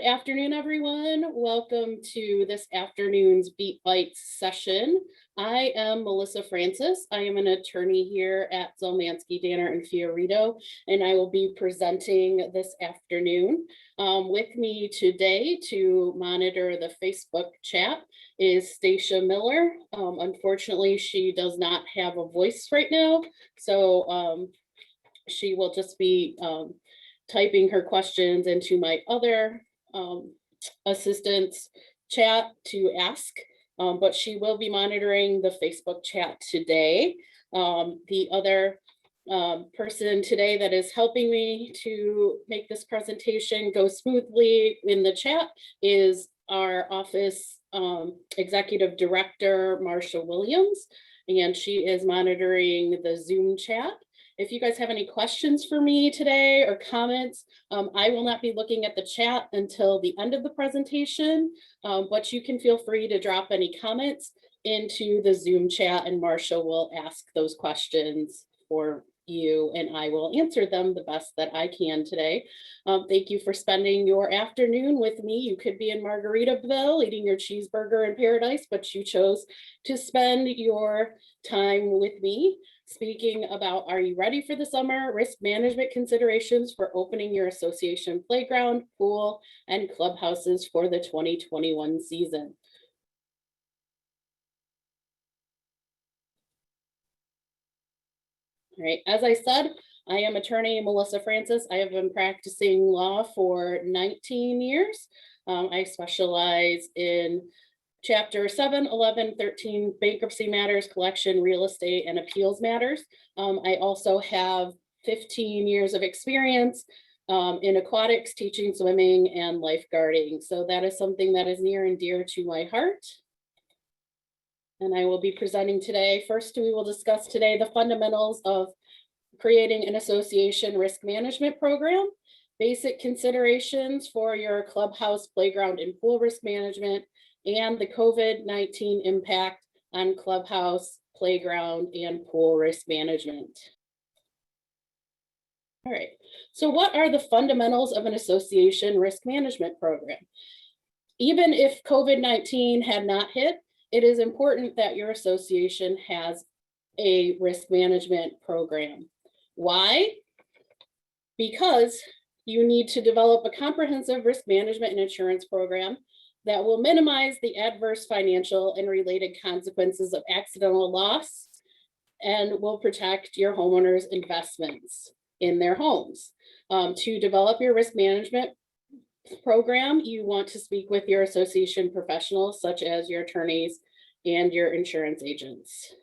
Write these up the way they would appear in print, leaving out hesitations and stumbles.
afternoon, everyone. Welcome to this afternoon's Beat Bites session. I am Melissa Francis. I am an attorney here at Zelmansky, Danner, and Fiorito, and I will be presenting this afternoon. With me today to monitor the Facebook chat is Stacia Miller. Unfortunately, she does not have a voice right now, so she will just be typing her questions into my other assistant's chat to ask, but she will be monitoring the Facebook chat today. The other person today that is helping me to make this presentation go smoothly in the chat is our office executive director, Marsha Williams, and she is monitoring the Zoom chat. If you guys have any questions for me today or comments, I will not be looking at the chat until the end of the presentation, but you can feel free to drop any comments into the Zoom chat and Marsha will ask those questions for you and I will answer them the best that I can today. Thank you for spending your afternoon with me. You could be in Margaritaville eating your cheeseburger in paradise, but you chose to spend your time with me. Speaking about, are you ready for the summer? Risk management considerations for opening your association playground, pool, and clubhouses for the 2021 season. All right, as I said, I am attorney Melissa Francis. I have been practicing law for 19 years. I specialize in Chapter 7, 11, 13 bankruptcy matters, collection, real estate, and appeals matters. I also have 15 years of experience in aquatics, teaching swimming, and lifeguarding. So that is something that is near and dear to my heart. And I will be presenting today. First, we will discuss today the fundamentals of creating an association risk management program, basic considerations for your clubhouse, playground, and pool risk management, and the COVID-19 impact on clubhouse, playground, and pool risk management. All right, so what are the fundamentals of an association risk management program? Even if COVID-19 had not hit, it is important that your association has a risk management program. Why? Because you need to develop a comprehensive risk management and insurance program that will minimize the adverse financial and related consequences of accidental loss and will protect your homeowners' investments in their homes. To develop your risk management program, you want to speak with your association professionals, such as your attorneys and your insurance agents.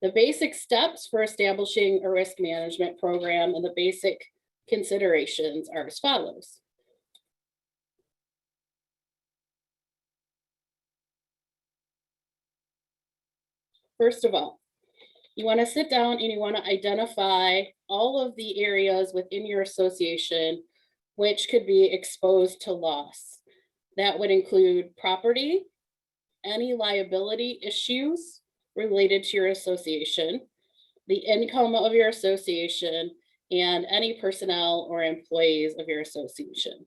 The basic steps for establishing a risk management program and the basic considerations are as follows. First of all, you want to sit down and you want to identify all of the areas within your association which could be exposed to loss. That would include property, any liability issues related to your association, the income of your association, and any personnel or employees of your association.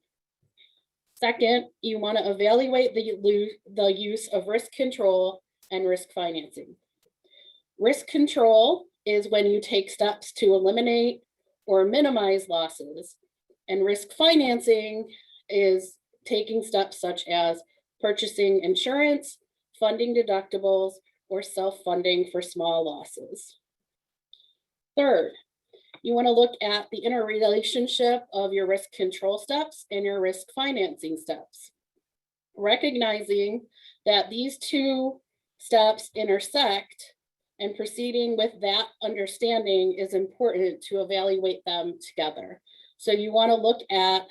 Second, you want to evaluate the use of risk control and risk financing. Risk control is when you take steps to eliminate or minimize losses, and risk financing is taking steps such as purchasing insurance, funding deductibles, or self-funding for small losses. Third, you want to look at the interrelationship of your risk control steps and your risk financing steps, recognizing that these two steps intersect, and proceeding with that understanding is important to evaluate them together. So you want to look at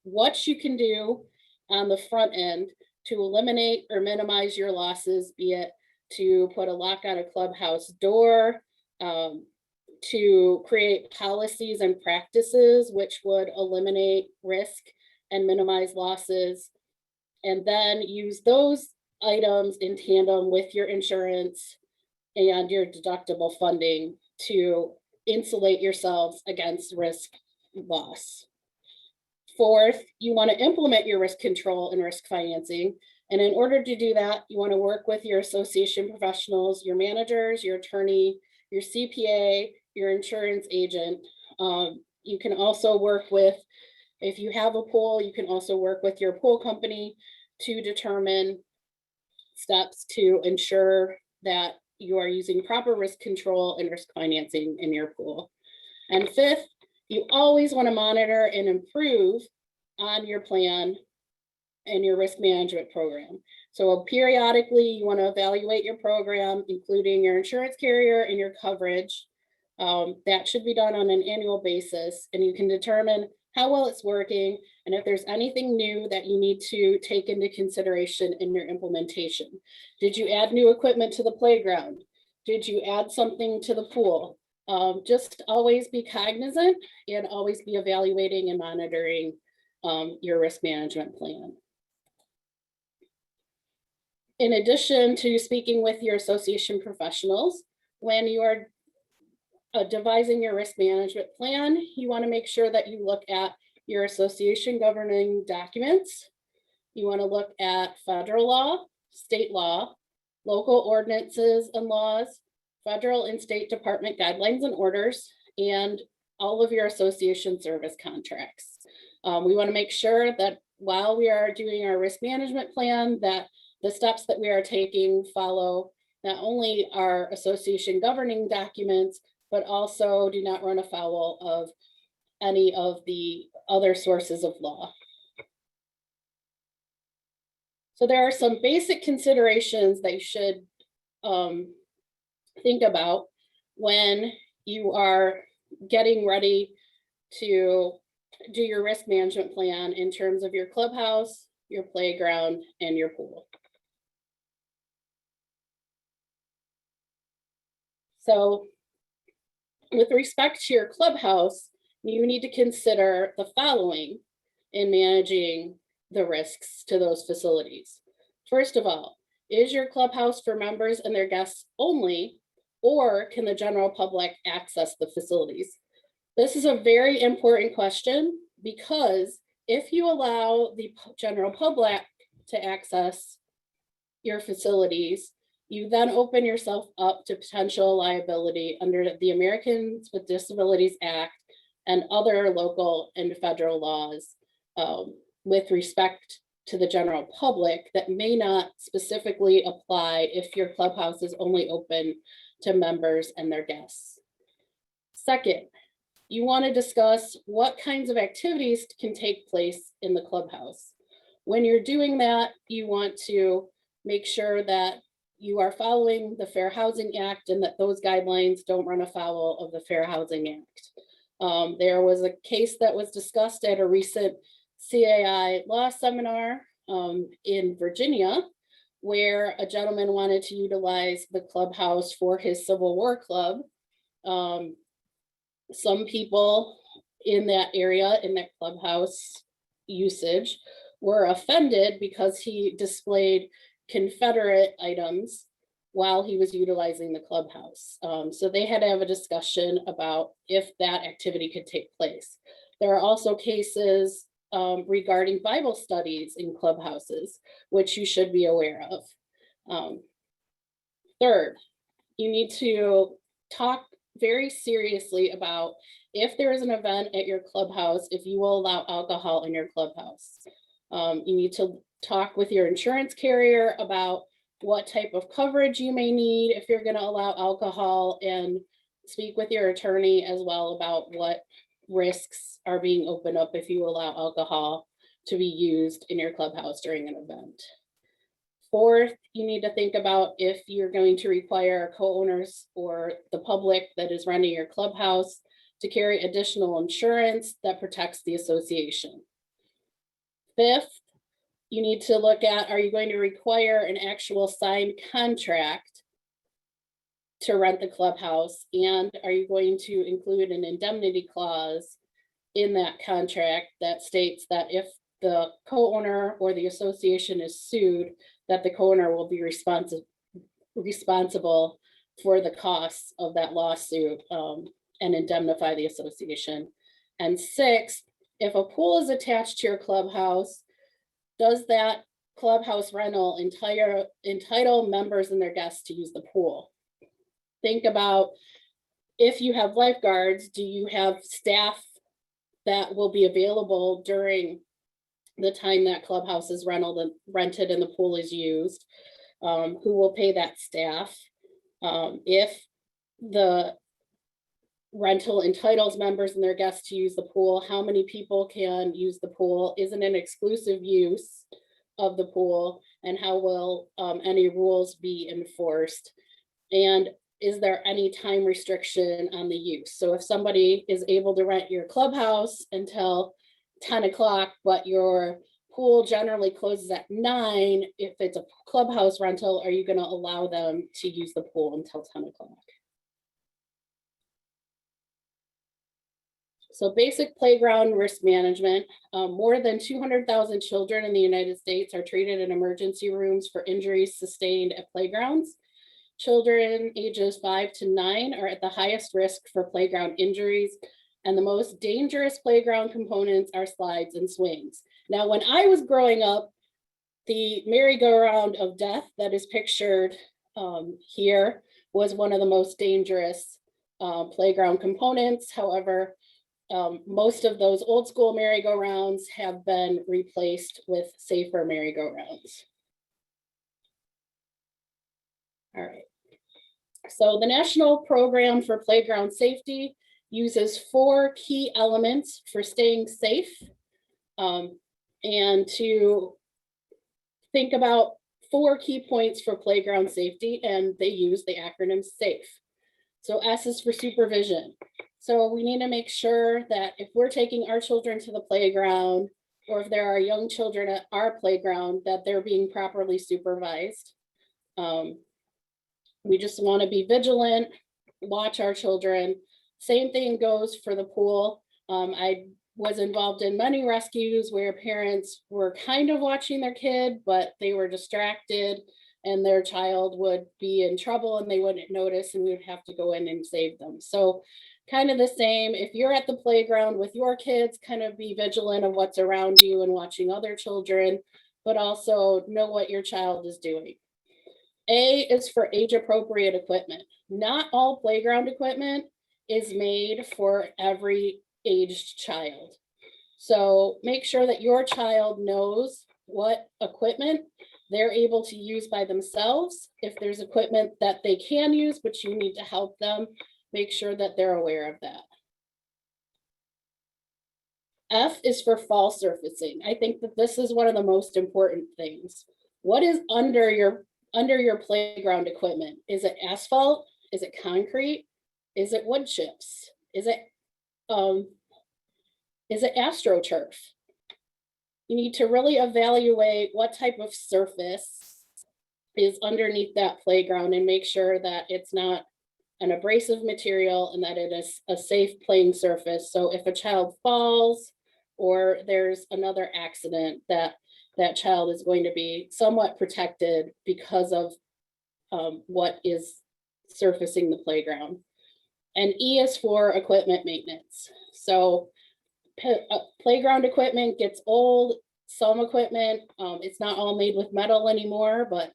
what you can do on the front end to eliminate or minimize your losses, be it to put a lock on a clubhouse door, to create policies and practices which would eliminate risk and minimize losses, and then use those items in tandem with your insurance and your deductible funding to insulate yourselves against risk loss. Fourth, you want to implement your risk control and risk financing. And in order to do that, you want to work with your association professionals, your managers, your attorney, your CPA, your insurance agent. You can also work with, if you have a pool, you can also work with your pool company to determine steps to ensure that you are using proper risk control and risk financing in your pool. And fifth, you always want to monitor and improve on your plan and your risk management program. So periodically, you want to evaluate your program, including your insurance carrier and your coverage. That should be done on an annual basis, and you can determine how well it's working and if there's anything new that you need to take into consideration in your implementation. Did you add new equipment to the playground? Did you add something to the pool? Just always be cognizant and always be evaluating and monitoring your risk management plan. In addition to speaking with your association professionals, when you are devising your risk management plan, you want to make sure that you look at your association governing documents. You want to look at federal law, state law, local ordinances and laws, federal and state department guidelines and orders, and all of your association service contracts. We want to make sure that while we are doing our risk management plan, that the steps that we are taking follow not only our association governing documents, but also do not run afoul of any of the other sources of law. So there are some basic considerations that you should think about when you are getting ready to do your risk management plan in terms of your clubhouse, your playground, and your pool. So with respect to your clubhouse, you need to consider the following in managing the risks to those facilities. First of all, is your clubhouse for members and their guests only, or can the general public access the facilities? This is a very important question because if you allow the general public to access your facilities, you then open yourself up to potential liability under the Americans with Disabilities Act and other local and federal laws with respect to the general public that may not specifically apply if your clubhouse is only open to members and their guests. Second, you want to discuss what kinds of activities can take place in the clubhouse. When you're doing that, you want to make sure that you are following the Fair Housing Act and that those guidelines don't run afoul of the Fair Housing Act. There was a case that was discussed at a recent CAI law seminar in Virginia, where a gentleman wanted to utilize the clubhouse for his Civil War club. Some people in that area, in that clubhouse usage, were offended because he displayed Confederate items while he was utilizing the clubhouse. So they had to have a discussion about if that activity could take place. There are also cases regarding Bible studies in clubhouses, which you should be aware of. Third, you need to talk very seriously about if there is an event at your clubhouse, if you will allow alcohol in your clubhouse. You need to talk with your insurance carrier about what type of coverage you may need if you're going to allow alcohol, and speak with your attorney as well about what risks are being opened up if you allow alcohol to be used in your clubhouse during an event. Fourth, you need to think about if you're going to require co-owners or the public that is running your clubhouse to carry additional insurance that protects the association. Fifth, you need to look at, are you going to require an actual signed contract to rent the clubhouse? And are you going to include an indemnity clause in that contract that states that if the co-owner or the association is sued, that the co-owner will be responsible for the costs of that lawsuit and indemnify the association? And sixth, If a pool is attached to your clubhouse, does that clubhouse rental entitle members and their guests to use the pool? Think about, if you have lifeguards, do you have staff that will be available during the time that clubhouse is rented and the pool is used? Who will pay that staff? If the rental entitles members and their guests to use the pool, how many people can use the pool? Is it an exclusive use of the pool? And how will any rules be enforced? And is there any time restriction on the use? So if somebody is able to rent your clubhouse until 10 o'clock, but your pool generally closes at 9, if it's a clubhouse rental, are you going to allow them to use the pool until 10 o'clock? So basic playground risk management. More than 200,000 children in the United States are treated in emergency rooms for injuries sustained at playgrounds. Children ages 5 to 9 are at the highest risk for playground injuries, and the most dangerous playground components are slides and swings. Now, when I was growing up, the merry-go-round of death that is pictured here was one of the most dangerous playground components. However, most of those old school merry-go-rounds have been replaced with safer merry-go-rounds. All right. So the National Program for Playground Safety uses 4 key elements for staying safe, and to think about 4 key points for playground safety, and they use the acronym SAFE. So S is for supervision. So we need to make sure that if we're taking our children to the playground, or if there are young children at our playground, that they're being properly supervised. We just want to be vigilant, watch our children. Same thing goes for the pool. I was involved in many rescues where parents were kind of watching their kid, but they were distracted and their child would be in trouble and they wouldn't notice, and we would have to go in and save them. So kind of the same, if you're at the playground with your kids, kind of be vigilant of what's around you and watching other children, but also know what your child is doing. A is for age-appropriate equipment. Not all playground equipment is made for every aged child. So make sure that your child knows what equipment they're able to use by themselves. If there's equipment that they can use, but you need to help them, make sure that they're aware of that. F is for fall surfacing. I think that this is one of the most important things. What is under your playground equipment? Is it asphalt? Is it concrete? Is it wood chips? Is it AstroTurf? You need to really evaluate what type of surface is underneath that playground and make sure that it's not an abrasive material and that it is a safe playing surface. So if a child falls or there's another accident, that child is going to be somewhat protected because of what is surfacing the playground. And E is for equipment maintenance. So playground equipment gets old. Some equipment, it's not all made with metal anymore, but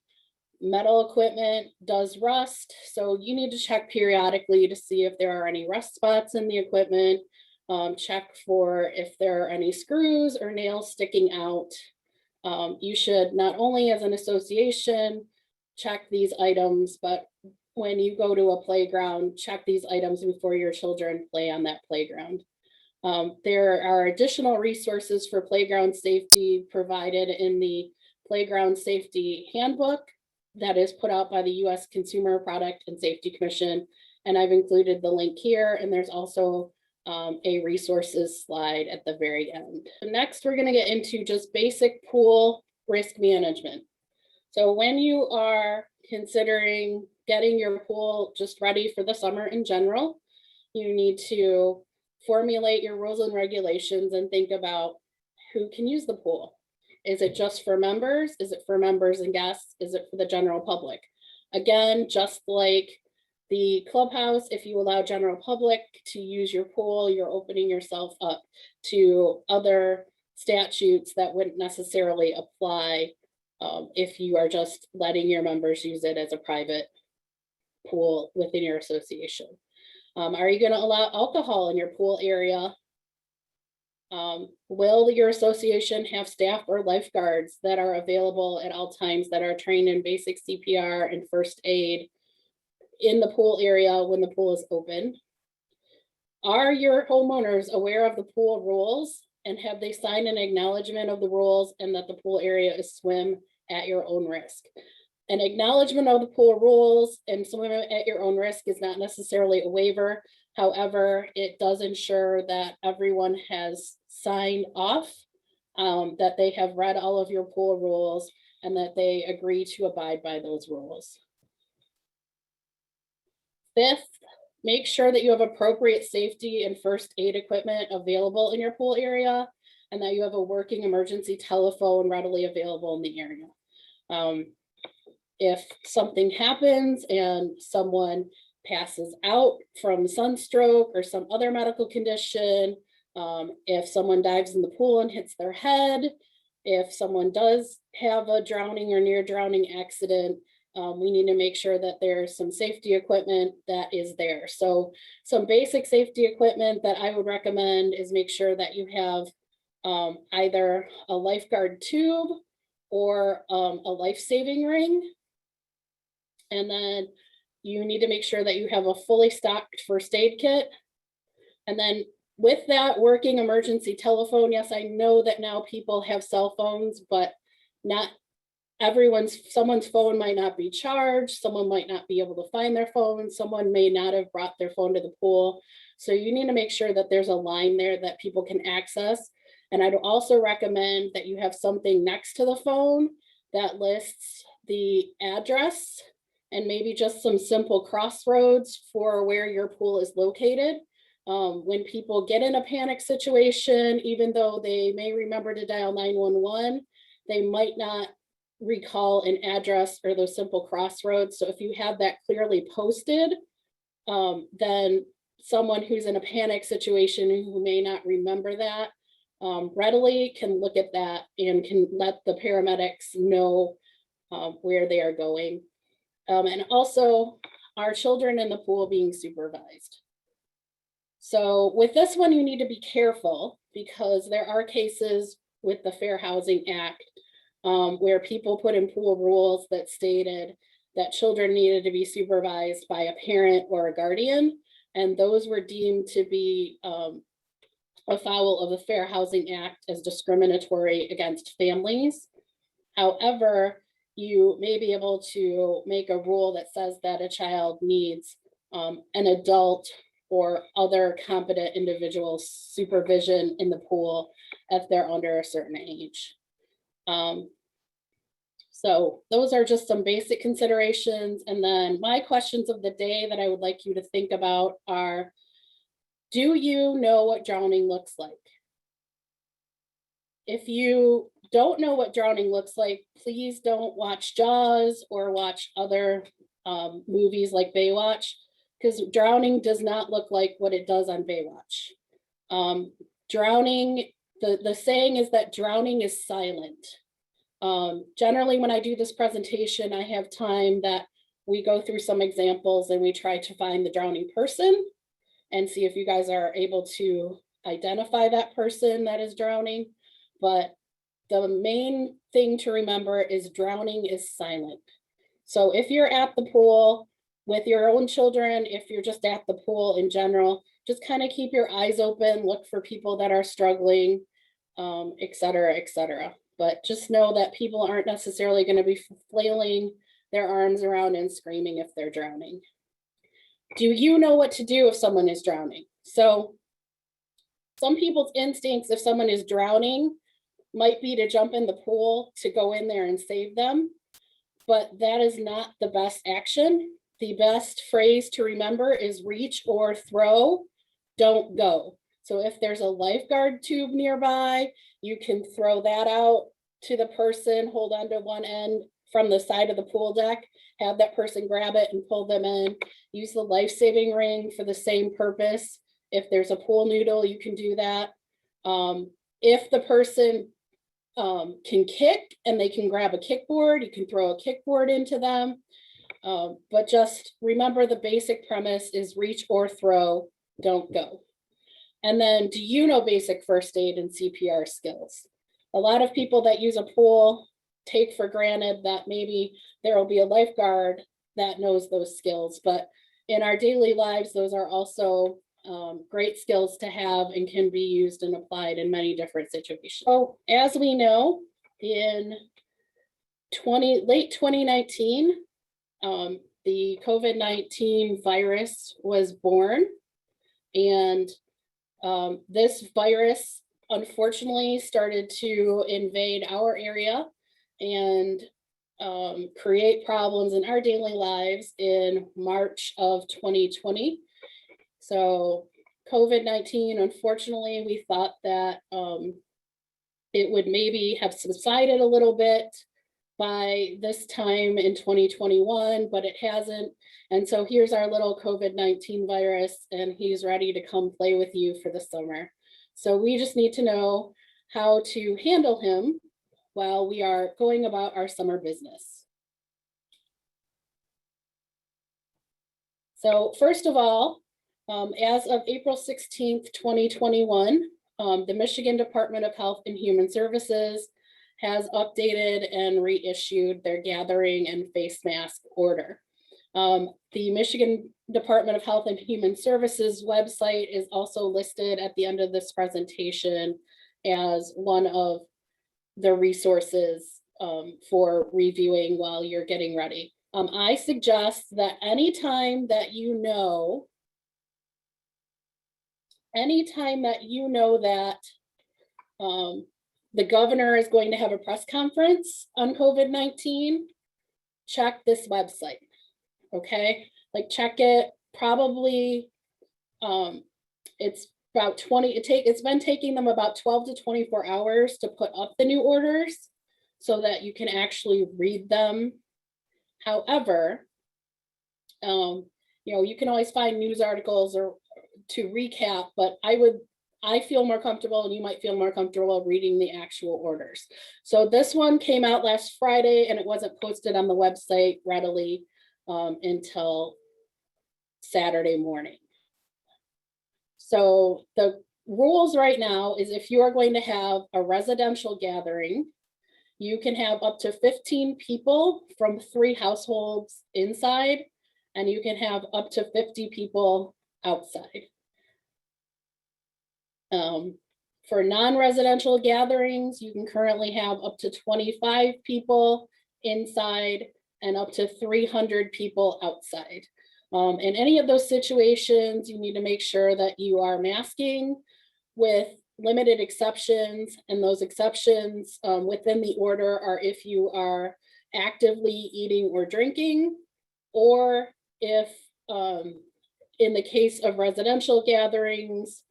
metal equipment does rust. So you need to check periodically to see if there are any rust spots in the equipment. Check for if there are any screws or nails sticking out. You should not only as an association check these items, but when you go to a playground, check these items before your children play on that playground. There are additional resources for playground safety provided in the Playground Safety Handbook that is put out by the U.S. Consumer Product and Safety Commission. And I've included the link here, and there's also a resources slide at the very end. Next, we're going to get into just basic pool risk management. So when you are considering getting your pool just ready for the summer in general, you need to formulate your rules and regulations and think about who can use the pool. Is it just for members? Is it for members and guests? Is it for the general public? Again, just like The clubhouse, if you allow general public to use your pool, you're opening yourself up to other statutes that wouldn't necessarily apply if you are just letting your members use it as a private pool within your association. Are you going to allow alcohol in your pool area? Will your association have staff or lifeguards that are available at all times that are trained in basic CPR and first aid in the pool area when the pool is open? Are your homeowners aware of the pool rules, and have they signed an acknowledgement of the rules and that the pool area is swim at your own risk? An acknowledgement of the pool rules and swim at your own risk is not necessarily a waiver. However, it does ensure that everyone has signed off, that they have read all of your pool rules and that they agree to abide by those rules. Fifth, make sure that you have appropriate safety and first aid equipment available in your pool area and that you have a working emergency telephone readily available in the area. If something happens and someone passes out from sunstroke or some other medical condition, if someone dives in the pool and hits their head, if someone does have a drowning or near drowning accident, we need to make sure that there's some safety equipment that is there. So some basic safety equipment that I would recommend is make sure that you have either a lifeguard tube or a life-saving ring. And then you need to make sure that you have a fully stocked first aid kit. And then with that working emergency telephone, yes, I know that now people have cell phones, but not someone's phone might not be charged. Someone might not be able to find their phone. Someone may not have brought their phone to the pool. So you need to make sure that there's a line there that people can access. And I'd also recommend that you have something next to the phone that lists the address and maybe just some simple crossroads for where your pool is located. When people get in a panic situation, even though they may remember to dial 911, they might not recall an address or those simple crossroads. So if you have that clearly posted, then someone who's in a panic situation who may not remember that readily can look at that and can let the paramedics know where they are going. And also our children in the pool being supervised. So with this one, you need to be careful because there are cases with the Fair Housing Act where people put in pool rules that stated that children needed to be supervised by a parent or a guardian. And those were deemed to be afoul of the Fair Housing Act as discriminatory against families. However, you may be able to make a rule that says that a child needs an adult or other competent individual supervision in the pool if they're under a certain age. So those are just some basic considerations. And then my questions of the day that I would like you to think about are, do you know what drowning looks like? If you don't know what drowning looks like, please don't watch Jaws or watch other movies like Baywatch, because drowning does not look like what it does on Baywatch. Drowning, the saying is that drowning is silent. Generally, when I do this presentation, I have time that we go through some examples and we try to find the drowning person and see if you guys are able to identify that person that is drowning. But the main thing to remember is drowning is silent. So if you're at the pool with your own children, if you're just at the pool in general, just kind of keep your eyes open, look for people that are struggling, et cetera, et cetera. But just know that people aren't necessarily going to be flailing their arms around and screaming if they're drowning. Do you know what to do if someone is drowning? So some people's instincts, if someone is drowning, might be to jump in the pool to go in there and save them. But that is not the best action. The best phrase to remember is reach or throw, don't go. So if there's a lifeguard tube nearby, you can throw that out to the person, hold on to one end from the side of the pool deck, have that person grab it and pull them in. Use the life-saving ring for the same purpose. If there's a pool noodle, you can do that. If the person can kick and they can grab a kickboard, you can throw a kickboard into them. But just remember the basic premise is reach or throw, don't go. And then, do you know basic first aid and CPR skills? A lot of people that use a pool take for granted that maybe there will be a lifeguard that knows those skills, but in our daily lives, those are also great skills to have and can be used and applied in many different situations. So as we know, in late 2019, the COVID-19 virus was born, and this virus unfortunately started to invade our area and create problems in our daily lives in March of 2020. So COVID-19, unfortunately, we thought that it would maybe have subsided a little bit by this time in 2021, but it hasn't. And so here's our little COVID-19 virus, and he's ready to come play with you for the summer. So we just need to know how to handle him while we are going about our summer business. So first of all, as of April 16th, 2021, the Michigan Department of Health and Human Services has updated and reissued their gathering and face mask order. The Michigan Department of Health and Human Services website is also listed at the end of this presentation as one of the resources for reviewing while you're getting ready. I suggest that anytime that you know that the governor is going to have a press conference on COVID-19, check this website, okay? Like, check it. Probably it's about it's been taking them about 12 to 24 hours to put up the new orders so that you can actually read them. However, you can always find news articles or to recap, but I feel more comfortable, and you might feel more comfortable reading the actual orders. So this one came out last Friday, and it wasn't posted on the website readily until Saturday morning. So the rules right now is if you are going to have a residential gathering, you can have up to 15 people from 3 households inside, and you can have up to 50 people outside. For non-residential gatherings, you can currently have up to 25 people inside and up to 300 people outside. In any of those situations, you need to make sure that you are masking with limited exceptions, and those exceptions within the order are if you are actively eating or drinking, or if in the case of residential gatherings,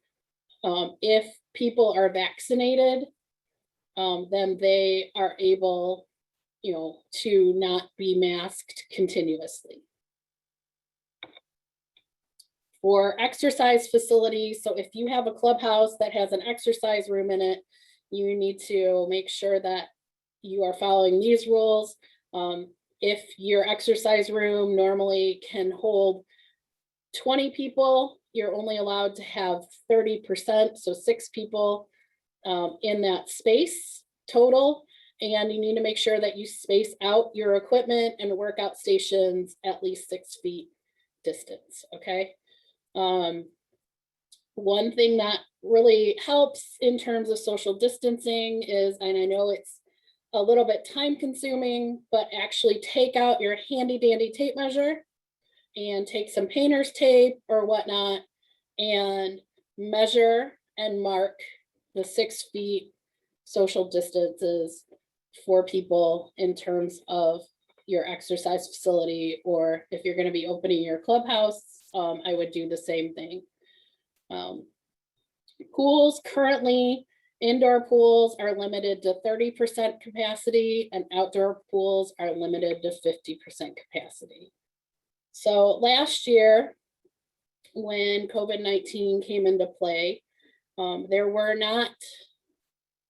if people are vaccinated, then they are able, to not be masked continuously. For exercise facilities, so if you have a clubhouse that has an exercise room in it, you need to make sure that you are following these rules. If your exercise room normally can hold 20 people, you're only allowed to have 30%, so 6 people in that space total. And you need to make sure that you space out your equipment and workout stations at least 6 feet distance, okay? One thing that really helps in terms of social distancing is, and I know it's a little bit time consuming, but actually take out your handy dandy tape measure and take some painter's tape or whatnot and measure and mark the 6 feet social distances for people in terms of your exercise facility, or if you're going to be opening your clubhouse, I would do the same thing. Pools currently Indoor pools are limited to 30% capacity and outdoor pools are limited to 50% capacity. So last year, when COVID-19 came into play, there were not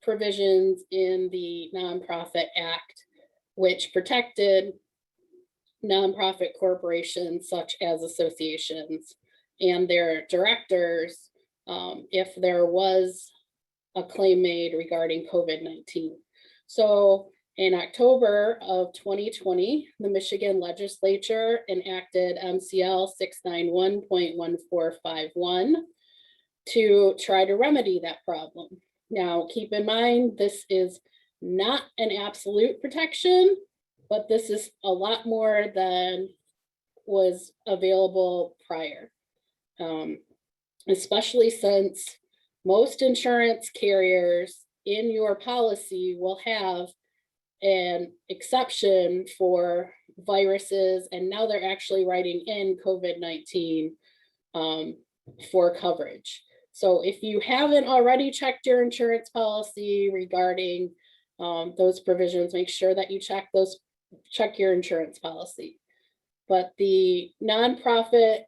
provisions in the Nonprofit Act which protected nonprofit corporations such as associations and their directors if there was a claim made regarding COVID-19. So in October of 2020, the Michigan legislature enacted MCL 691.1451 to try to remedy that problem. Now, keep in mind, this is not an absolute protection, but this is a lot more than was available prior, especially since most insurance carriers in your policy will have an exception for viruses, and now they're actually writing in COVID-19 for coverage. So if you haven't already checked your insurance policy regarding those provisions, make sure that you check your insurance policy. But the Nonprofit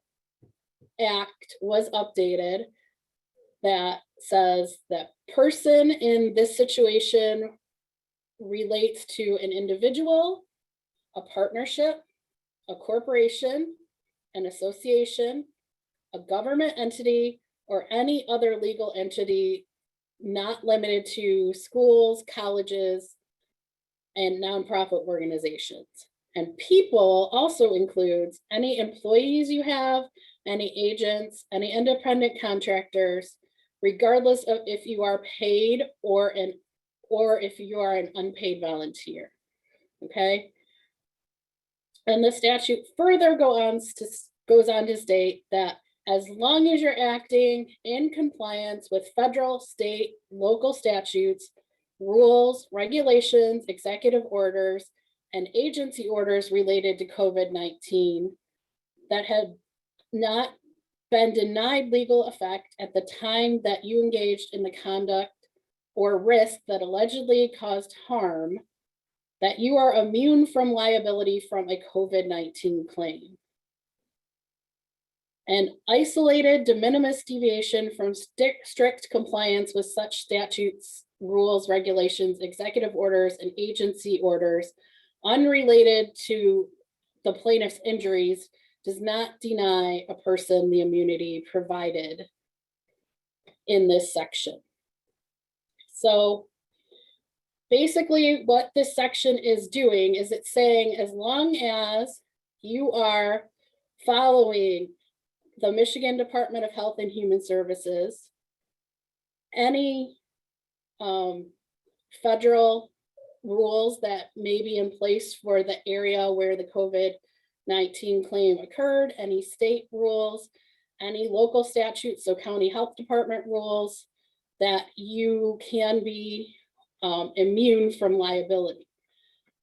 Act was updated that says that person in this situation relates to an individual, a partnership, a corporation, an association, a government entity, or any other legal entity not limited to schools, colleges, and nonprofit organizations. And people also includes any employees you have, any agents, any independent contractors, regardless of if you are paid or if you are an unpaid volunteer. Okay. And the statute further goes on to state that as long as you're acting in compliance with federal, state, local statutes, rules, regulations, executive orders, and agency orders related to COVID-19 that had not been denied legal effect at the time that you engaged in the conduct or risk that allegedly caused harm, that you are immune from liability from a COVID-19 claim. An isolated de minimis deviation from strict compliance with such statutes, rules, regulations, executive orders, and agency orders unrelated to the plaintiff's injuries does not deny a person the immunity provided in this section. So basically what this section is doing is it's saying as long as you are following the Michigan Department of Health and Human Services, any federal rules that may be in place for the area where the COVID-19 claim occurred, any state rules, any local statutes, so county health department rules, that you can be immune from liability.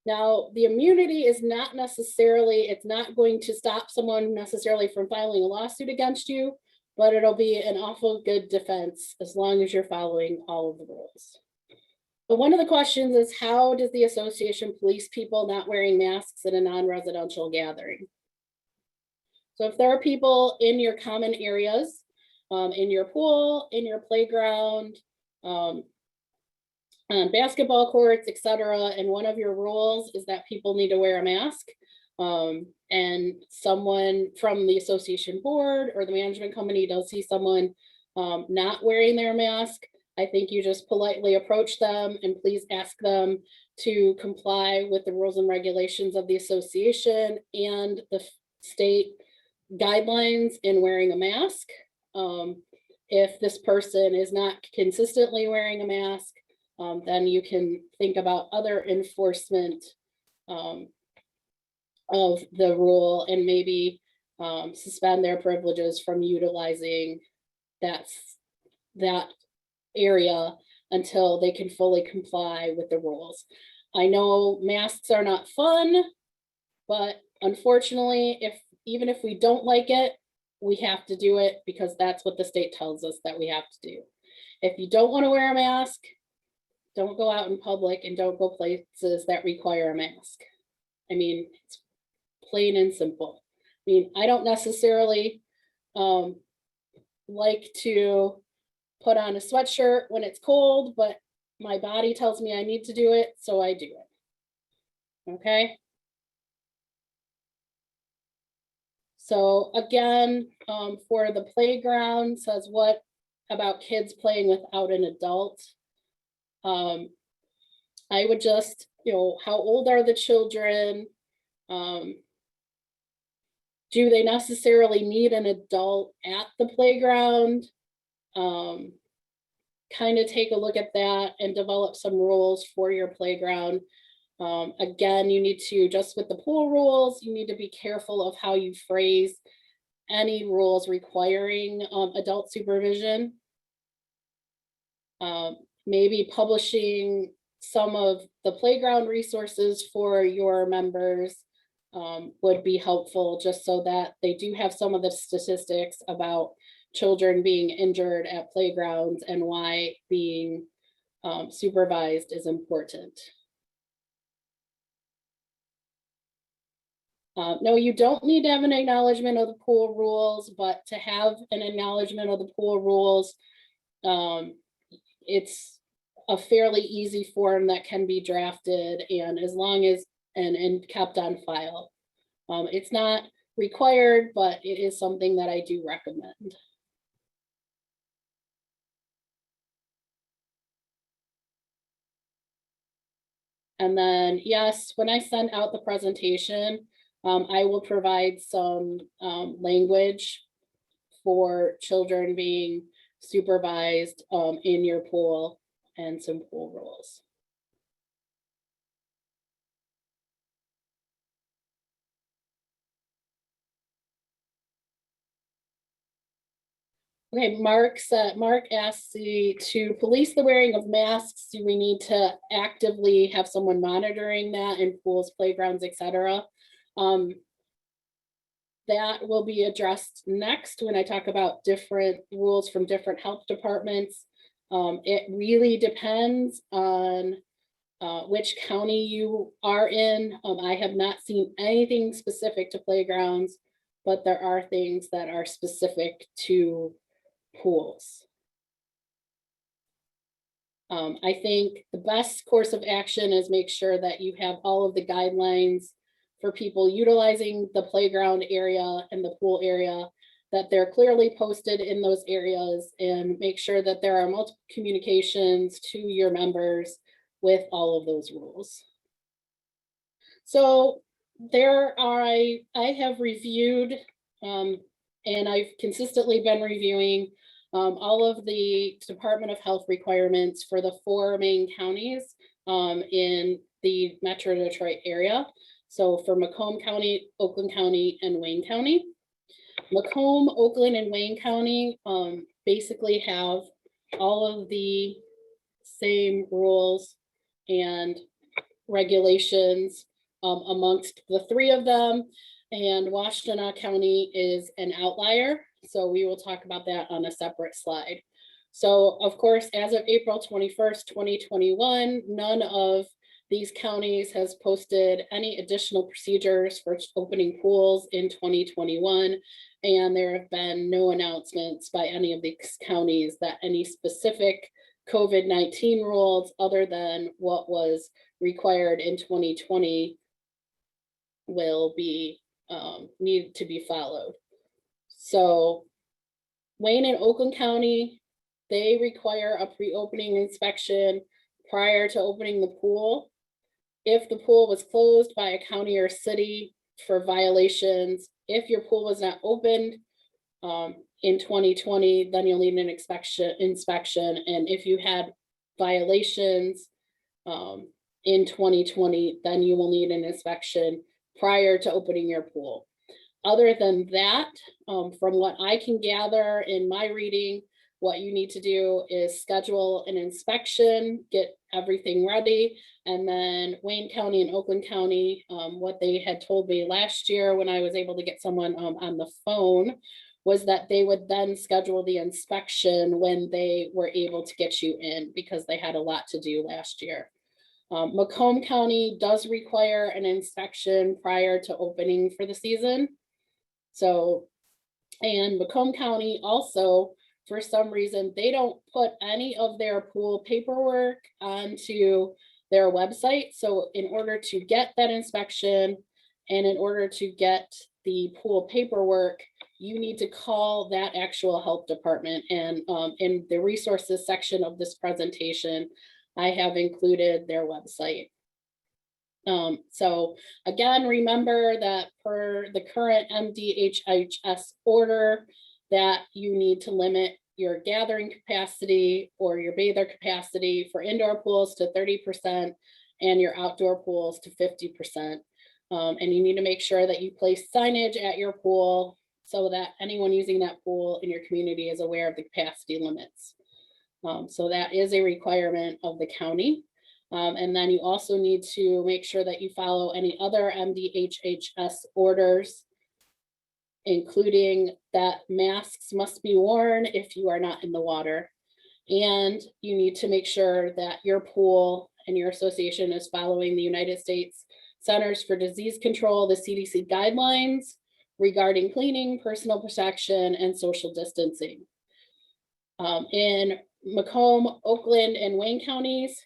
Now, the immunity is not necessarily, it's not going to stop someone necessarily from filing a lawsuit against you, but it'll be an awful good defense as long as you're following all of the rules. But one of the questions is, how does the association police people not wearing masks in a non-residential gathering? So if there are people in your common areas, in your pool, in your playground, on basketball courts, etc., and one of your rules is that people need to wear a mask, and someone from the association board or the management company does see someone not wearing their mask, I think you just politely approach them and please ask them to comply with the rules and regulations of the association and the state guidelines in wearing a mask. If this person is not consistently wearing a mask, then you can think about other enforcement of the rule and maybe suspend their privileges from utilizing that area until they can fully comply with the rules. I know masks are not fun, but unfortunately, even if we don't like it, we have to do it because that's what the state tells us that we have to do. If you don't want to wear a mask, don't go out in public and don't go places that require a mask. I mean, it's plain and simple. I mean, I don't necessarily like to put on a sweatshirt when it's cold, but my body tells me I need to do it, so I do it. Okay. So again, for the playground, says what about kids playing without an adult? I would just, how old are the children? Do they necessarily need an adult at the playground? Kind of take a look at that and develop some rules for your playground. Again, you need to, just with the pool rules, you need to be careful of how you phrase any rules requiring adult supervision. Maybe publishing some of the playground resources for your members would be helpful, just so that they do have some of the statistics about children being injured at playgrounds and why being supervised is important. No, you don't need to have an acknowledgement of the pool rules, but to have an acknowledgement of the pool rules, it's a fairly easy form that can be drafted, and as long as and kept on file. It's not required, but it is something that I do recommend. And then, yes, when I send out the presentation, I will provide some language for children being supervised in your pool and some pool rules. Okay, Mark asks to police the wearing of masks. Do we need to actively have someone monitoring that in pools, playgrounds, etc.? That will be addressed next when I talk about different rules from different health departments. It really depends on which county you are in. I have not seen anything specific to playgrounds, but there are things that are specific to pools. I think the best course of action is make sure that you have all of the guidelines for people utilizing the playground area and the pool area, that they're clearly posted in those areas, and make sure that there are multiple communications to your members with all of those rules. So I have reviewed and I've consistently been reviewing all of the Department of Health requirements for the 4 main counties in the Metro Detroit area. So for Macomb County, Oakland County, and Wayne County. Macomb, Oakland, and Wayne County basically have all of the same rules and regulations amongst the 3 of them. And Washtenaw County is an outlier. So we will talk about that on a separate slide. So of course, as of April 21st, 2021, none of these counties has posted any additional procedures for opening pools in 2021. And there have been no announcements by any of these counties that any specific COVID-19 rules other than what was required in 2020 will be needed to be followed. So Wayne and Oakland County, they require a pre-opening inspection prior to opening the pool. If the pool was closed by a county or city for violations, if your pool was not opened in 2020, then you'll need an inspection. And if you had violations in 2020, then you will need an inspection prior to opening your pool. Other than that, from what I can gather in my reading, what you need to do is schedule an inspection, get everything ready, and then Wayne County and Oakland County, what they had told me last year when I was able to get someone on the phone, was that they would then schedule the inspection when they were able to get you in, because they had a lot to do last year. Macomb County does require an inspection prior to opening for the season. So, and Macomb County also, for some reason, they don't put any of their pool paperwork onto their website. So in order to get that inspection and in order to get the pool paperwork, you need to call that actual health department. And in the resources section of this presentation, I have included their website. So again, remember that per the current MDHHS order, that you need to limit your gathering capacity or your bather capacity for indoor pools to 30% and your outdoor pools to 50%. And you need to make sure that you place signage at your pool so that anyone using that pool in your community is aware of the capacity limits. So that is a requirement of the county. And then you also need to make sure that you follow any other MDHHS orders, including that masks must be worn if you are not in the water. And you need to make sure that your pool and your association is following the United States Centers for Disease Control, the CDC guidelines regarding cleaning, personal protection, and social distancing. In Macomb, Oakland, and Wayne counties,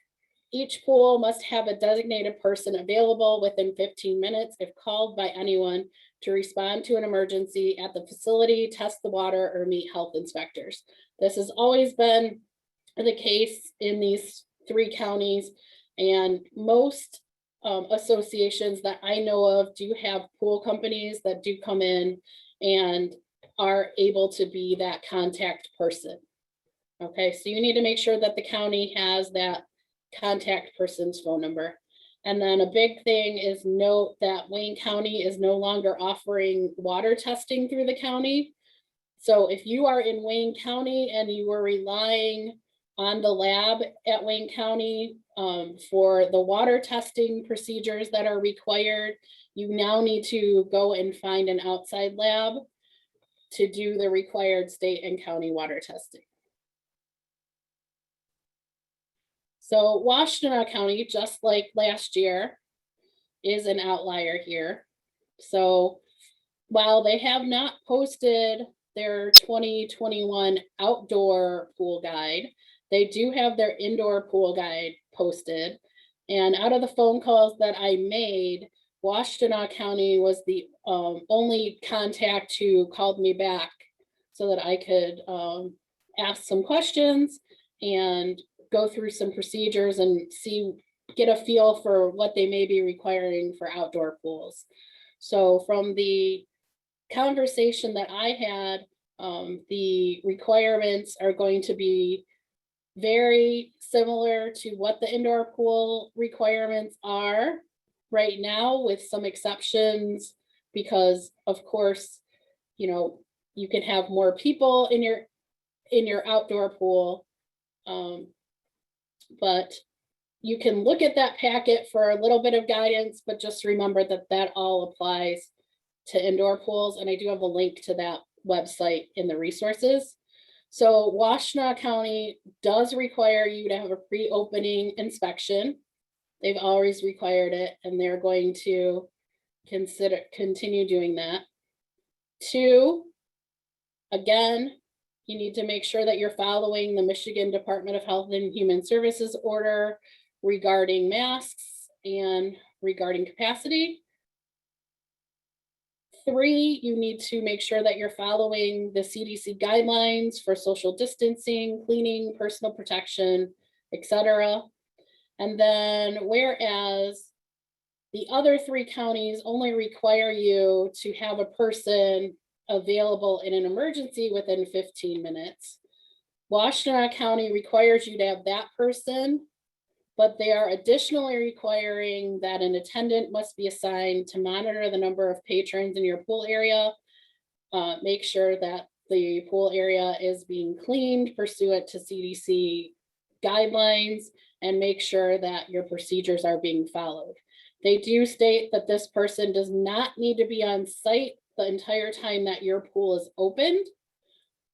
each pool must have a designated person available within 15 minutes if called by anyone to respond to an emergency at the facility, test the water, or meet health inspectors. This has always been the case in these 3 counties, and most associations that I know of do have pool companies that do come in and are able to be that contact person. Okay, so you need to make sure that the county has that contact person's phone number. And then a big thing is note that Wayne County is no longer offering water testing through the county. So if you are in Wayne County and you were relying on the lab at Wayne County for the water testing procedures that are required, you now need to go and find an outside lab to do the required state and county water testing. So Washtenaw County, just like last year, is an outlier here. So while they have not posted their 2021 outdoor pool guide, they do have their indoor pool guide posted. And out of the phone calls that I made, Washtenaw County was the only contact who called me back so that I could ask some questions and go through some procedures and get a feel for what they may be requiring for outdoor pools. So from the conversation that I had, the requirements are going to be very similar to what the indoor pool requirements are right now, with some exceptions, because of course, you know, you can have more people in your outdoor pool. But you can look at that packet for a little bit of guidance, but just remember that that all applies to indoor pools. And I do have a link to that website in the resources. So Washtenaw County does require you to have a pre-opening inspection. They've always required it, and they're going to continue doing that. 2, again, you need to make sure that you're following the Michigan Department of Health and Human Services order regarding masks and regarding capacity. 3, you need to make sure that you're following the CDC guidelines for social distancing, cleaning, personal protection, etc. And then whereas the other 3 counties only require you to have a person available in an emergency within 15 minutes. Washtenaw County requires you to have that person, but they are additionally requiring that an attendant must be assigned to monitor the number of patrons in your pool area, make sure that the pool area is being cleaned pursuant to CDC guidelines, and make sure that your procedures are being followed. They do state that this person does not need to be on site the entire time that your pool is opened,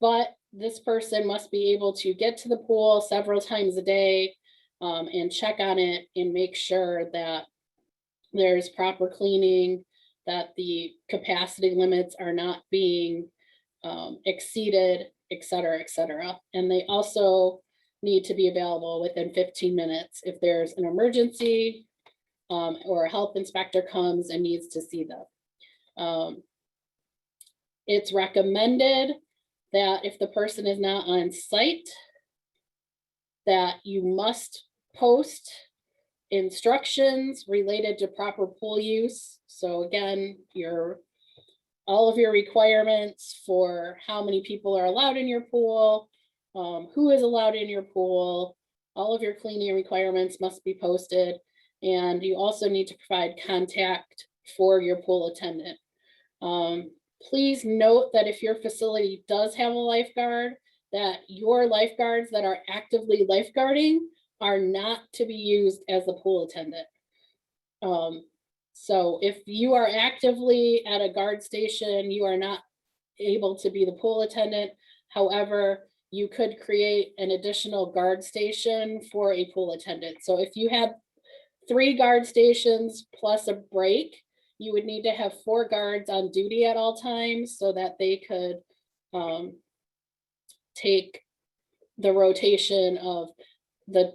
but this person must be able to get to the pool several times a day and check on it and make sure that there's proper cleaning, that the capacity limits are not being exceeded, et cetera, et cetera. And they also need to be available within 15 minutes if there's an emergency or a health inspector comes and needs to see them. It's recommended that if the person is not on site, that you must post instructions related to proper pool use. So again, all of your requirements for how many people are allowed in your pool, who is allowed in your pool, all of your cleaning requirements must be posted. And you also need to provide contact for your pool attendant. Please note that if your facility does have a lifeguard, that your lifeguards that are actively lifeguarding are not to be used as a pool attendant. So if you are actively at a guard station, you are not able to be the pool attendant. However, you could create an additional guard station for a pool attendant. So if you have 3 guard stations plus a break, you would need to have 4 guards on duty at all times so that they could take the rotation of the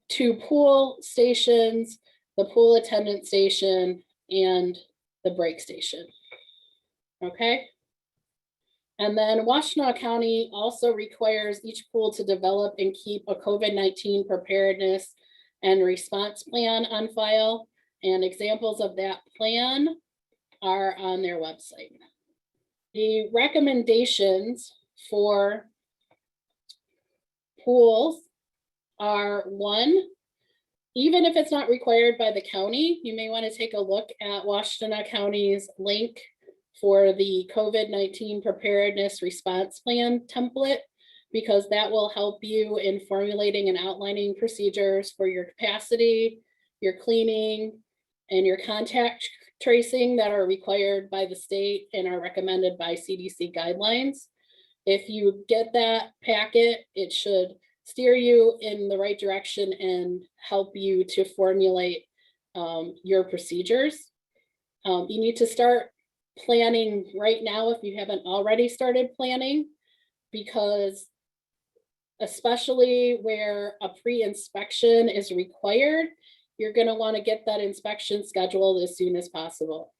2 pool stations, the pool attendant station, and the break station. Okay. And then Washtenaw County also requires each pool to develop and keep a COVID-19 preparedness and response plan on file. And examples of that plan are on their website. The recommendations for pools are 1, even if it's not required by the county, you may want to take a look at Washtenaw County's link for the COVID-19 preparedness response plan template, because that will help you in formulating and outlining procedures for your capacity, your cleaning, and your contact tracing that are required by the state and are recommended by CDC guidelines. If you get that packet, it should steer you in the right direction and help you to formulate your procedures. You need to start planning right now if you haven't already started planning, because especially where a pre-inspection is required, you're going to want to get that inspection scheduled as soon as possible.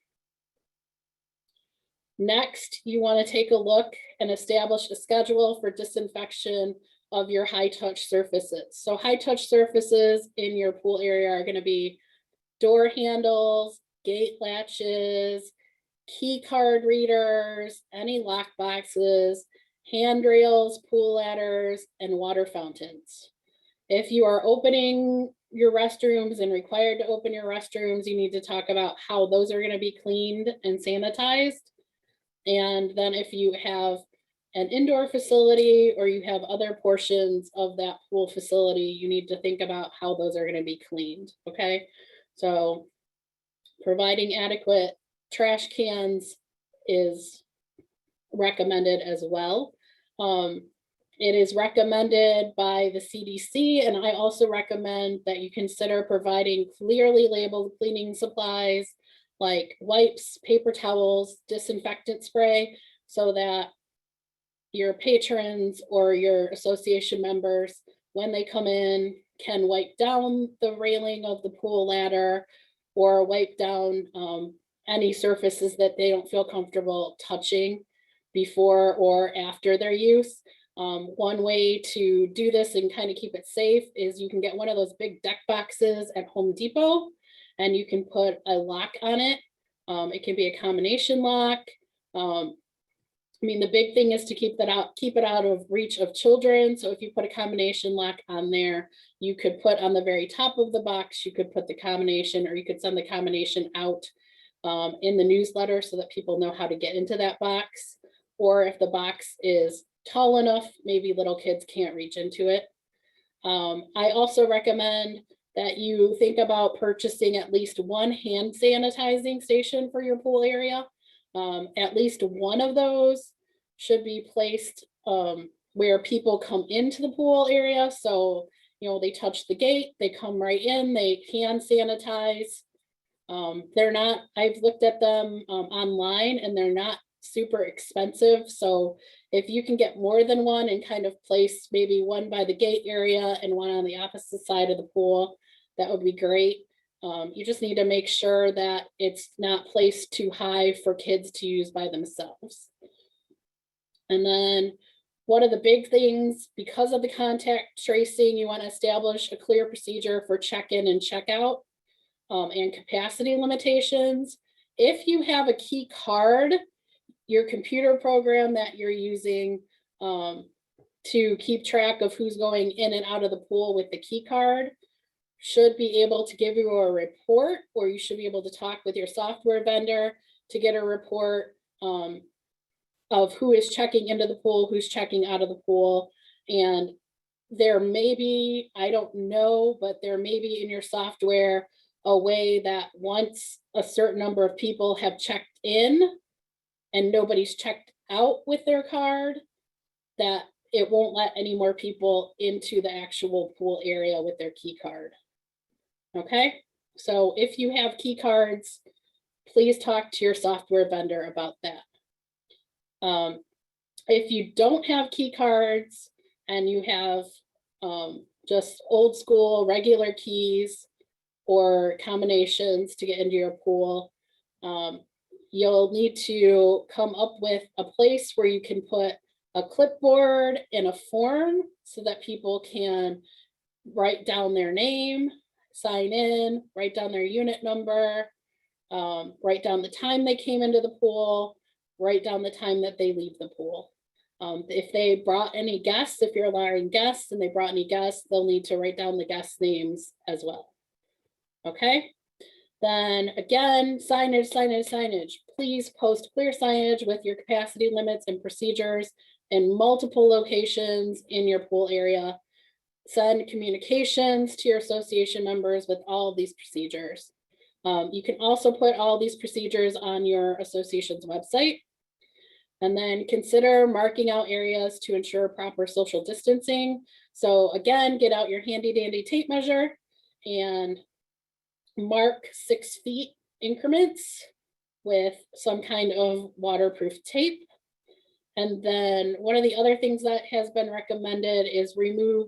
Next, you want to take a look and establish a schedule for disinfection of your high-touch surfaces. So high-touch surfaces in your pool area are going to be door handles, gate latches, key card readers, any lock boxes, handrails, pool ladders, and water fountains. If you are opening your restrooms and required to open your restrooms, you need to talk about how those are going to be cleaned and sanitized. And then if you have an indoor facility or you have other portions of that pool facility, you need to think about how those are going to be cleaned. Okay, so providing adequate trash cans is recommended as well. It is recommended by the CDC, and I also recommend that you consider providing clearly labeled cleaning supplies like wipes, paper towels, disinfectant spray, so that your patrons or your association members, when they come in, can wipe down the railing of the pool ladder or wipe down any surfaces that they don't feel comfortable touching before or after their use. One way to do this and kind of keep it safe is you can get one of those big deck boxes at Home Depot and you can put a lock on it. It can be a combination lock. I mean, the big thing is to keep it out of reach of children. So if you put a combination lock on there, you could put on the very top of the box, you could put the combination, or you could send the combination out in the newsletter so that people know how to get into that box. Or if the box is tall enough, maybe little kids can't reach into it. I also recommend that you think about purchasing at least one hand sanitizing station for your pool area. At least one of those should be placed where people come into the pool area. So, they touch the gate, they come right in, they hand sanitize. They're not, I've looked at them online and they're not super expensive. So if you can get more than one and kind of place maybe one by the gate area and one on the opposite side of the pool, that would be great. You just need to make sure that it's not placed too high for kids to use by themselves. And then one of the big things, because of the contact tracing, you want to establish a clear procedure for check-in and check-out and capacity limitations. If you have a key card, your computer program that you're using to keep track of who's going in and out of the pool with the key card should be able to give you a report, or you should be able to talk with your software vendor to get a report of who is checking into the pool, who's checking out of the pool. And there may be, I don't know, but there may be in your software a way that once a certain number of people have checked in and nobody's checked out with their card, that it won't let any more people into the actual pool area with their key card. Okay, so if you have key cards, please talk to your software vendor about that. If you don't have key cards and you have just old school regular keys or combinations to get into your pool, you'll need to come up with a place where you can put a clipboard and a form so that people can write down their name, sign in, write down their unit number, write down the time they came into the pool, write down the time that they leave the pool. If they brought any guests, if you're allowing guests and they brought any guests, they'll need to write down the guest names as well. Okay, then again, signage, signage, signage. Please post clear signage with your capacity limits and procedures in multiple locations in your pool area. Send communications to your association members with all of these procedures. You can also put all these procedures on your association's website. And then consider marking out areas to ensure proper social distancing. So again, get out your handy dandy tape measure and mark 6 feet increments with some kind of waterproof tape. And then one of the other things that has been recommended is remove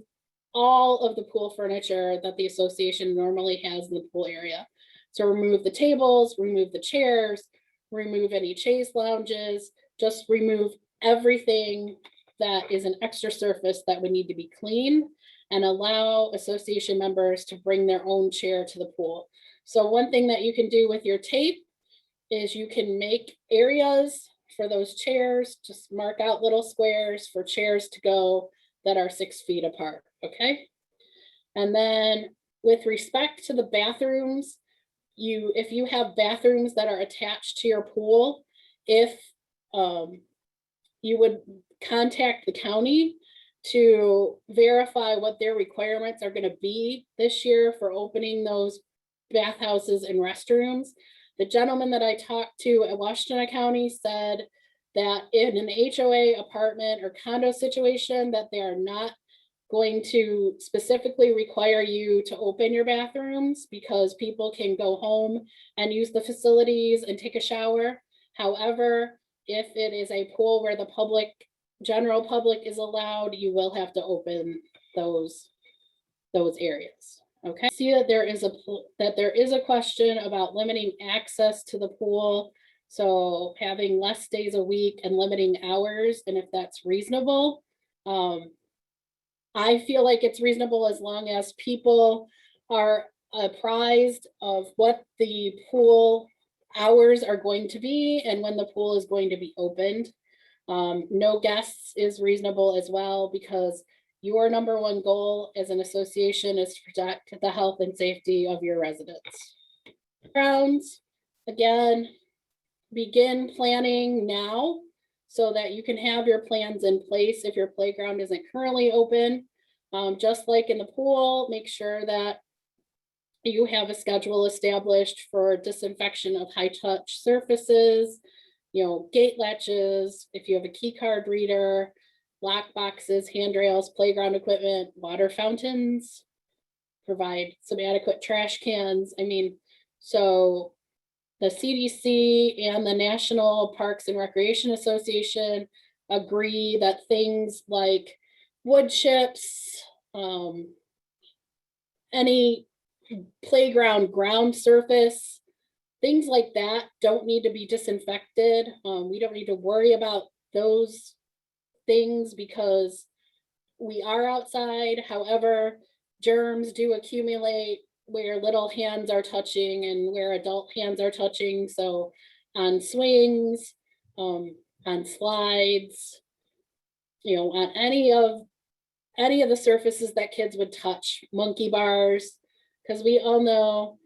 all of the pool furniture that the association normally has in the pool area. So remove the tables, remove the chairs, remove any chaise lounges, just remove everything that is an extra surface that would need to be cleaned, and allow association members to bring their own chair to the pool. So one thing that you can do with your tape is you can make areas for those chairs, just mark out little squares for chairs to go that are 6 feet apart, okay? And then with respect to the bathrooms, if you have bathrooms that are attached to your pool, if you would contact the county to verify what their requirements are going to be this year for opening those bathhouses and restrooms. The gentleman that I talked to at Washington County said that in an HOA apartment or condo situation that they are not going to specifically require you to open your bathrooms because people can go home and use the facilities and take a shower. However, if it is a pool where the general public is allowed, you will have to open those areas. Okay. See that there is a question about limiting access to the pool. So having less days a week and limiting hours, and if that's reasonable. I feel like it's reasonable as long as people are apprised of what the pool hours are going to be and when the pool is going to be opened. No guests is reasonable as well, because your number one goal as an association is to protect the health and safety of your residents. Grounds, again, begin planning now so that you can have your plans in place if your playground isn't currently open. Just like in the pool, make sure that you have a schedule established for disinfection of high touch surfaces, gate latches, if you have a key card reader, lock boxes, handrails, playground equipment, water fountains, provide some adequate trash cans. I mean, so the CDC and the National Parks and Recreation Association agree that things like wood chips, any playground ground surface, things like that don't need to be disinfected. We don't need to worry about those things because we are outside. However, germs do accumulate where little hands are touching and where adult hands are touching. So on swings, on slides, on any of the surfaces that kids would touch, monkey bars, because we all know,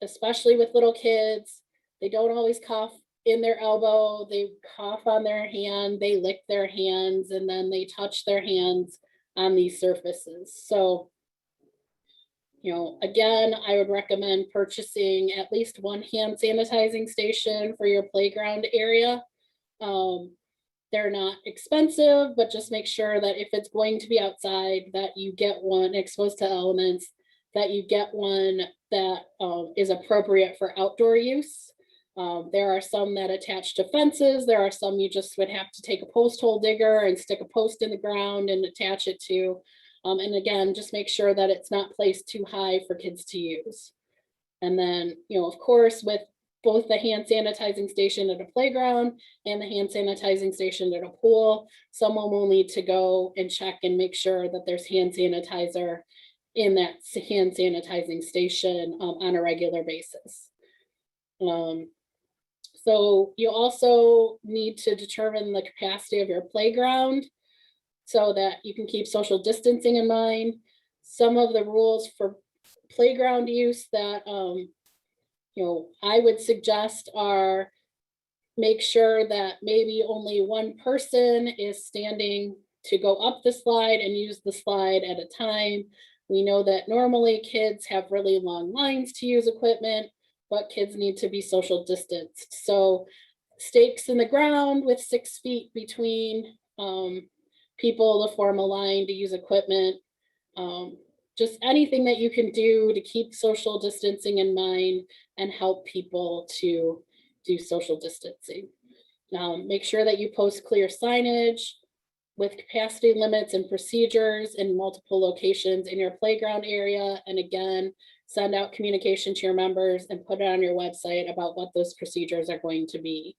especially with little kids, they don't always cough in their elbow, they cough on their hand, they lick their hands, and then they touch their hands on these surfaces. So, again, I would recommend purchasing at least one hand sanitizing station for your playground area. They're not expensive, but just make sure that if it's going to be outside, that you get one exposed to elements, that you get one that is appropriate for outdoor use. There are some that attach to fences. There are some you just would have to take a post hole digger and stick a post in the ground and attach it to. And again, just make sure that it's not placed too high for kids to use. And then, of course, with both the hand sanitizing station at a playground and the hand sanitizing station at a pool, someone will need to go and check and make sure that there's hand sanitizer in that hand sanitizing station on a regular basis. So you also need to determine the capacity of your playground so that you can keep social distancing in mind. Some of the rules for playground use that I would suggest are make sure that maybe only one person is standing to go up the slide and use the slide at a time. We know that normally kids have really long lines to use equipment, but kids need to be social distanced. So stakes in the ground with 6 feet between people to form a line to use equipment. Just anything that you can do to keep social distancing in mind and help people to do social distancing. Make sure that you post clear signage with capacity limits and procedures in multiple locations in your playground area. And again, send out communication to your members and put it on your website about what those procedures are going to be.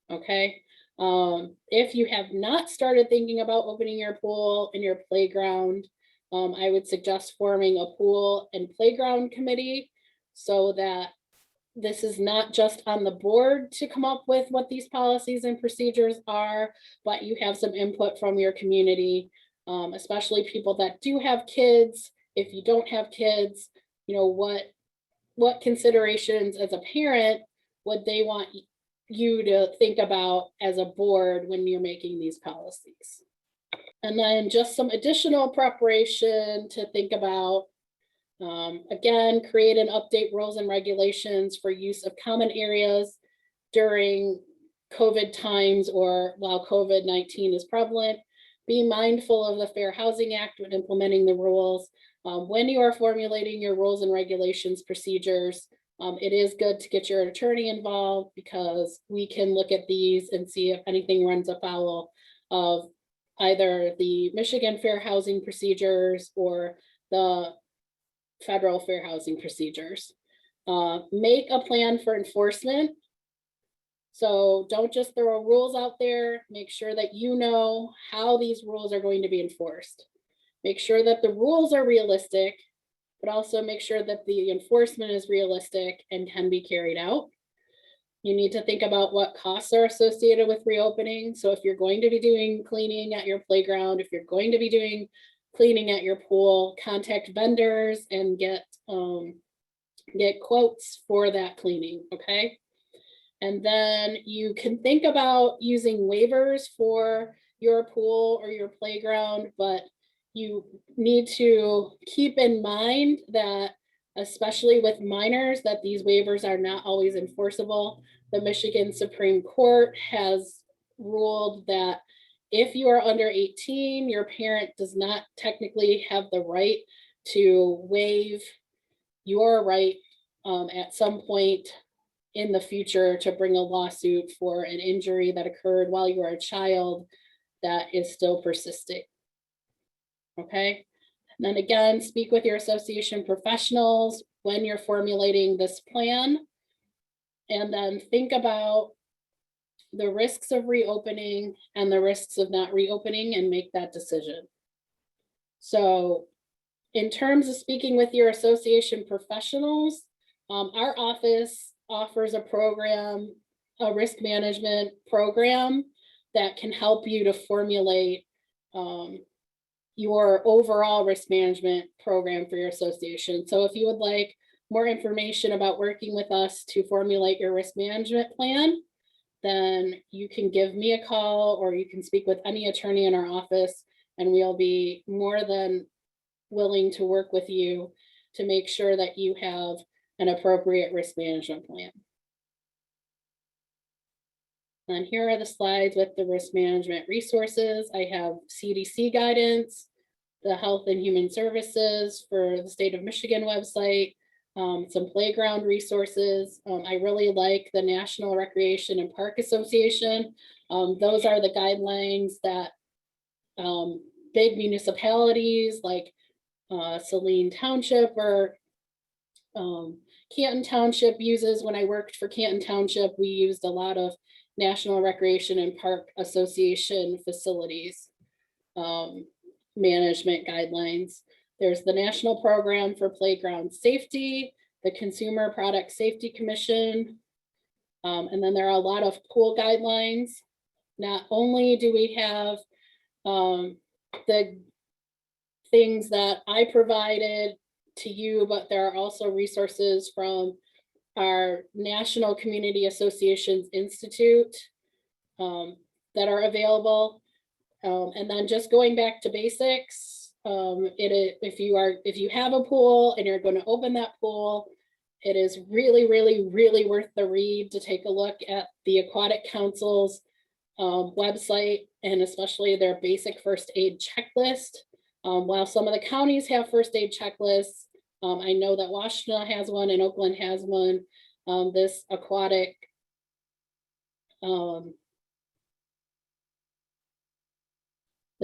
Okay. If you have not started thinking about opening your pool and your playground, I would suggest forming a pool and playground committee so that this is not just on the board to come up with what these policies and procedures are, but you have some input from your community, especially people that do have kids. If you don't have kids, what considerations as a parent would they want you to think about as a board when you're making these policies? And then just some additional preparation to think about. Again, create and update rules and regulations for use of common areas during COVID times or while COVID-19 is prevalent. Be mindful of the Fair Housing Act when implementing the rules. When you are formulating your rules and regulations procedures, it is good to get your attorney involved because we can look at these and see if anything runs afoul of either the Michigan Fair Housing procedures or the federal fair housing procedures. Make a plan for enforcement. So don't just throw rules out there. Make sure that you know how these rules are going to be enforced. Make sure that the rules are realistic, but also make sure that the enforcement is realistic and can be carried out. You need to think about what costs are associated with reopening. So if you're going to be doing cleaning at your playground, if you're going to be doing cleaning at your pool, contact vendors and get quotes for that cleaning, okay? And then you can think about using waivers for your pool or your playground, but you need to keep in mind that especially with minors, that these waivers are not always enforceable. The Michigan Supreme Court has ruled that if you are under 18, your parent does not technically have the right to waive your right at some point in the future to bring a lawsuit for an injury that occurred while you were a child that is still persisting. Okay. And then again, speak with your association professionals when you're formulating this plan. And then think about the risks of reopening and the risks of not reopening and make that decision. So in terms of speaking with your association professionals, our office offers a program, a risk management program that can help you to formulate your overall risk management program for your association. So if you would like more information about working with us to formulate your risk management plan, then you can give me a call or you can speak with any attorney in our office, and we'll be more than willing to work with you to make sure that you have an appropriate risk management plan. And here are the slides with the risk management resources. I have CDC guidance, the Health and Human Services for the state of Michigan website, some playground resources. I really like the National Recreation and Park Association. Those are the guidelines that big municipalities like Saline Township or Canton Township uses. When I worked for Canton Township, we used a lot of National Recreation and Park Association facilities management guidelines. There's the National Program for Playground Safety, the Consumer Product Safety Commission, and then there are a lot of pool guidelines. Not only do we have the things that I provided to you, but there are also resources from our National Community Associations Institute that are available. And then just going back to basics, if you have a pool and you're going to open that pool, it is really, really, really worth the read to take a look at the Aquatic Council's website, and especially their basic first aid checklist. While some of the counties have first aid checklists, I know that Washington has one and Oakland has one. This aquatic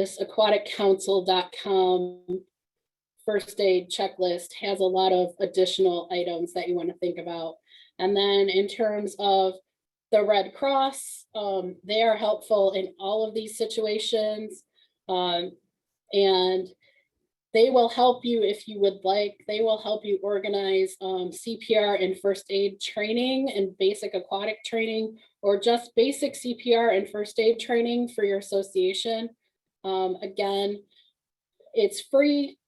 aquaticcouncil.com first aid checklist has a lot of additional items that you want to think about. And then in terms of the Red Cross, they are helpful in all of these situations. And they will help you if you would like. They will help you organize CPR and first aid training and basic aquatic training, or just basic CPR and first aid training for your association. Again, it's free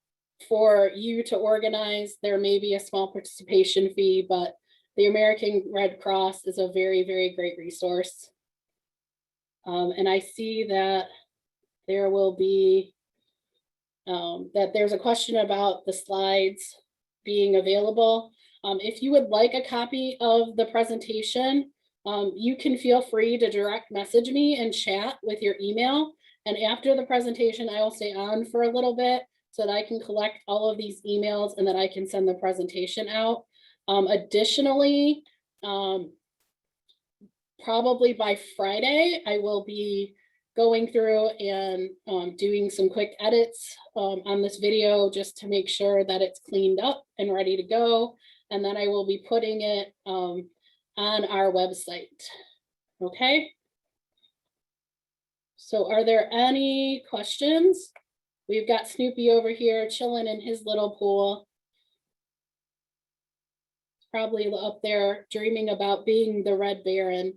for you to organize. There may be a small participation fee, but the American Red Cross is a very, very great resource. And I see that there will be that there's a question about the slides being available. If you would like a copy of the presentation, you can feel free to direct message me and chat with your email. And after the presentation, I will stay on for a little bit so that I can collect all of these emails and that I can send the presentation out. Additionally, probably by Friday, I will be going through and doing some quick edits on this video just to make sure that it's cleaned up and ready to go. And then I will be putting it on our website. Okay. So are there any questions? We've got Snoopy over here chilling in his little pool. Probably up there dreaming about being the Red Baron.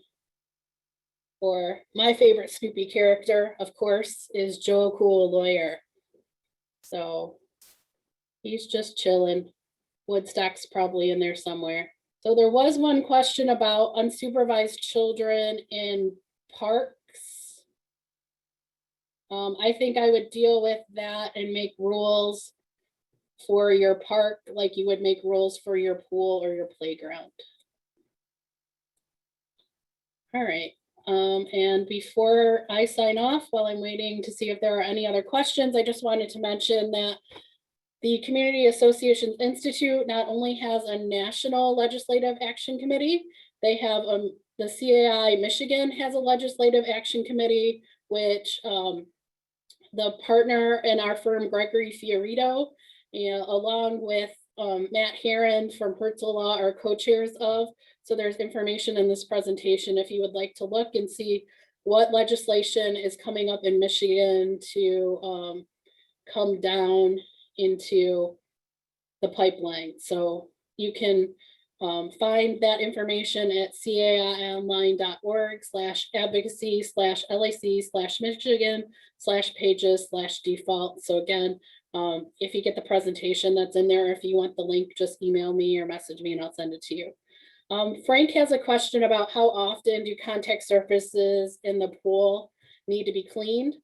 Or my favorite Snoopy character, of course, is Joe Cool Lawyer. So he's just chilling. Woodstock's probably in there somewhere. So there was one question about unsupervised children in parks. I think I would deal with that and make rules for your park, like you would make rules for your pool or your playground. All right. And before I sign off, while I'm waiting to see if there are any other questions, I just wanted to mention that the Community Associations Institute not only has a national legislative action committee, they have the CAI Michigan has a legislative action committee, which the partner in our firm, Gregory Fiorito, along with Matt Heron from Herzl Law are co-chairs of. So there's information in this presentation if you would like to look and see what legislation is coming up in Michigan to come down into the pipeline. So you can find that information at caionline.org/advocacy/lac/Michigan/pages/default. So again, if you get the presentation that's in there, if you want the link, just email me or message me and I'll send it to you. Frank has a question about how often do contact surfaces in the pool need to be cleaned?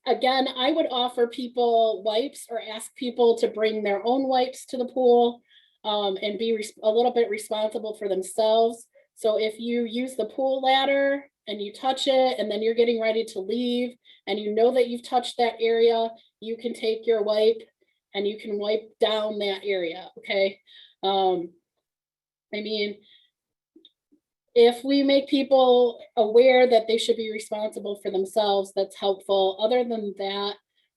Again, I would offer people wipes or ask people to bring their own wipes to the pool and be a little bit responsible for themselves. So if you use the pool ladder and you touch it and then you're getting ready to leave and you know that you've touched that area, you can take your wipe and you can wipe down that area, okay? I mean, if we make people aware that they should be responsible for themselves, that's helpful. Other than that,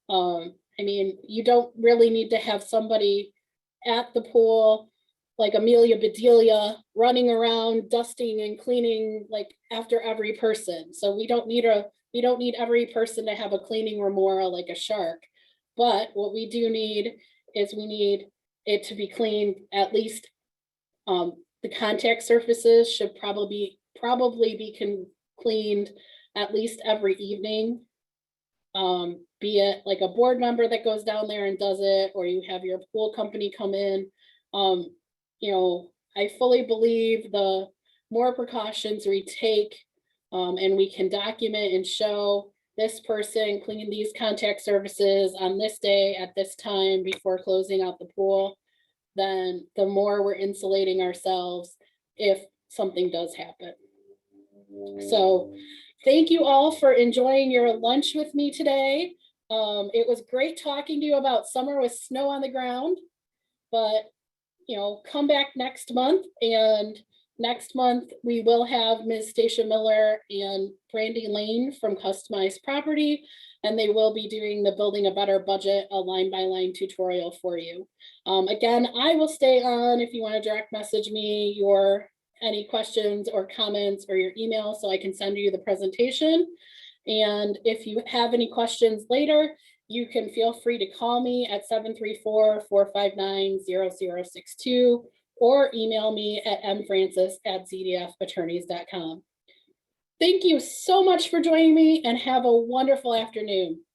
I mean, you don't really need to have somebody at the pool like Amelia Bedelia running around dusting and cleaning like after every person. So we don't need every person to have a cleaning remora like a shark. But what we do need is we need it to be cleaned at least. The contact surfaces should probably be cleaned at least every evening. Be it like a board member that goes down there and does it, or you have your pool company come in. I fully believe the more precautions we take and we can document and show this person cleaning these contact surfaces on this day at this time before closing out the pool, then the more we're insulating ourselves if something does happen. So thank you all for enjoying your lunch with me today. It was great talking to you about summer with snow on the ground, but come back next month, and next month we will have Ms. Stacia Miller and Brandy Lane from Customized Property, and they will be doing the Building a Better Budget, a line-by-line tutorial for you. Again, I will stay on if you want to direct message me any questions or comments or your email so I can send you the presentation. And if you have any questions later, you can feel free to call me at 734-459-0062 or email me at mfrancis@zdfattorneys.com. Thank you so much for joining me and have a wonderful afternoon.